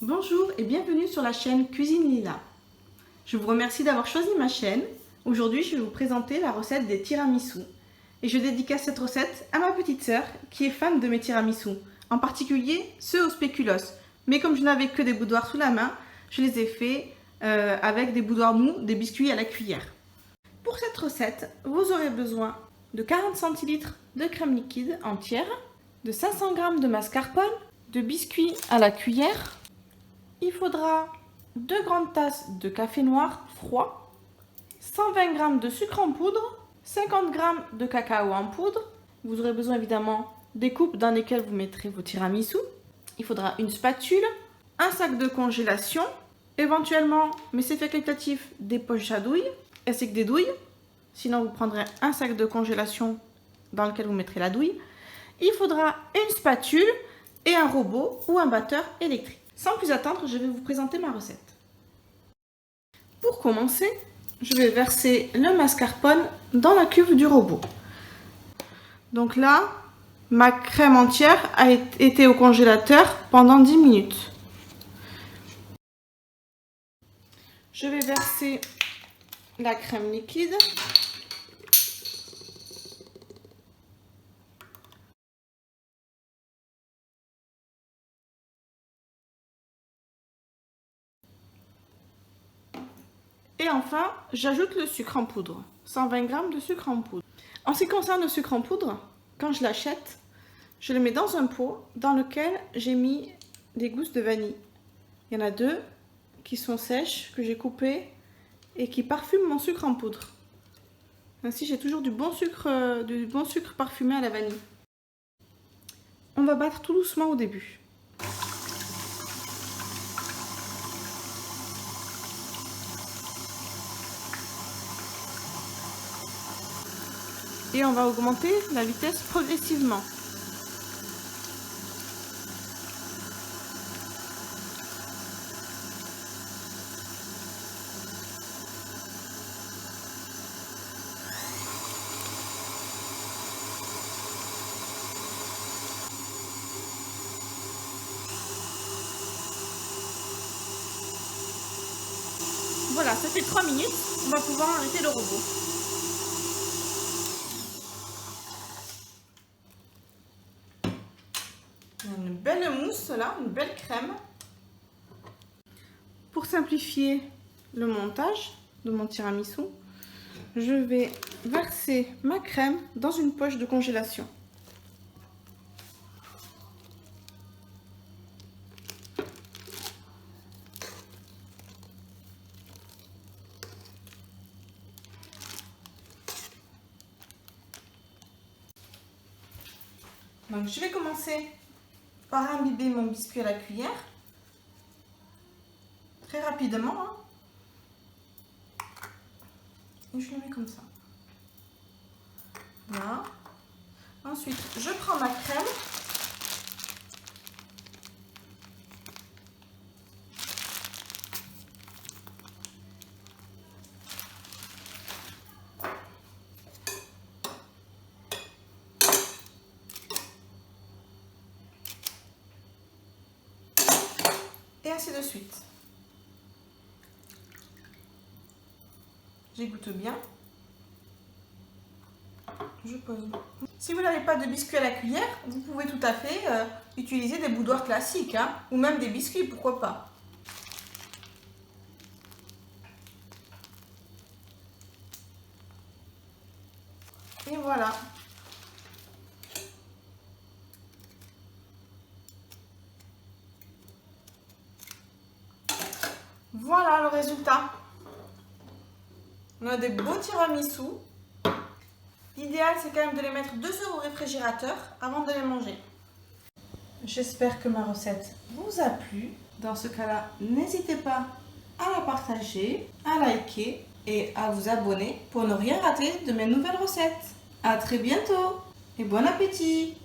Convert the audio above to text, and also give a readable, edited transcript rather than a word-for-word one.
Bonjour et bienvenue sur la chaîne Cuisine Lila. Je vous remercie d'avoir choisi ma chaîne. Aujourd'hui, je vais vous présenter la recette des tiramisu. Et je dédicace cette recette à ma petite sœur qui est fan de mes tiramisu, en particulier ceux au spéculoos. Mais comme je n'avais que des boudoirs sous la main, je les ai faits avec des boudoirs mous, des biscuits à la cuillère. Pour cette recette, vous aurez besoin de 40 centilitres de crème liquide entière, de 500 g de mascarpone, de biscuits à la cuillère. Il faudra 2 grandes tasses de café noir froid, 120 g de sucre en poudre, 50 g de cacao en poudre. Vous aurez besoin évidemment des coupes dans lesquelles vous mettrez vos tiramisu. Il faudra une spatule, un sac de congélation, éventuellement, mais c'est facultatif, des poches à douille, ainsi que des douilles. Sinon, vous prendrez un sac de congélation dans lequel vous mettrez la douille. Il faudra une spatule et un robot ou un batteur électrique. Sans plus attendre, je vais vous présenter ma recette. Pour commencer, je vais verser le mascarpone dans la cuve du robot. Donc là, ma crème entière a été au congélateur pendant 10 minutes. Je vais verser la crème liquide. Et enfin, j'ajoute le sucre en poudre, 120 g de sucre en poudre. En ce qui concerne le sucre en poudre, quand je l'achète, je le mets dans un pot dans lequel j'ai mis des gousses de vanille. Il y en a 2 qui sont sèches, que j'ai coupées et qui parfument mon sucre en poudre. Ainsi, j'ai toujours du bon sucre parfumé à la vanille. On va battre tout doucement au début. Et on va augmenter la vitesse progressivement. Voilà, ça fait 3 minutes, on va pouvoir arrêter le robot. Une belle mousse là, une belle crème. Pour simplifier le montage de mon tiramisu, je vais verser ma crème dans une poche de congélation. Donc je vais commencer par imbiber mon biscuit à la cuillère, très rapidement, hein. Et je le mets comme ça. Voilà. Ensuite, je prends ma crème. Et ainsi de suite. J'égoutte bien. Je pose. Si vous n'avez pas de biscuits à la cuillère, vous pouvez tout à fait utiliser des boudoirs classiques, hein, ou même des biscuits, pourquoi pas. Et voilà. Voilà le résultat. On a des beaux tiramisu. L'idéal, c'est quand même de les mettre 2 heures au réfrigérateur avant de les manger. J'espère que ma recette vous a plu. Dans ce cas-là, n'hésitez pas à la partager, à liker et à vous abonner pour ne rien rater de mes nouvelles recettes. À très bientôt et bon appétit!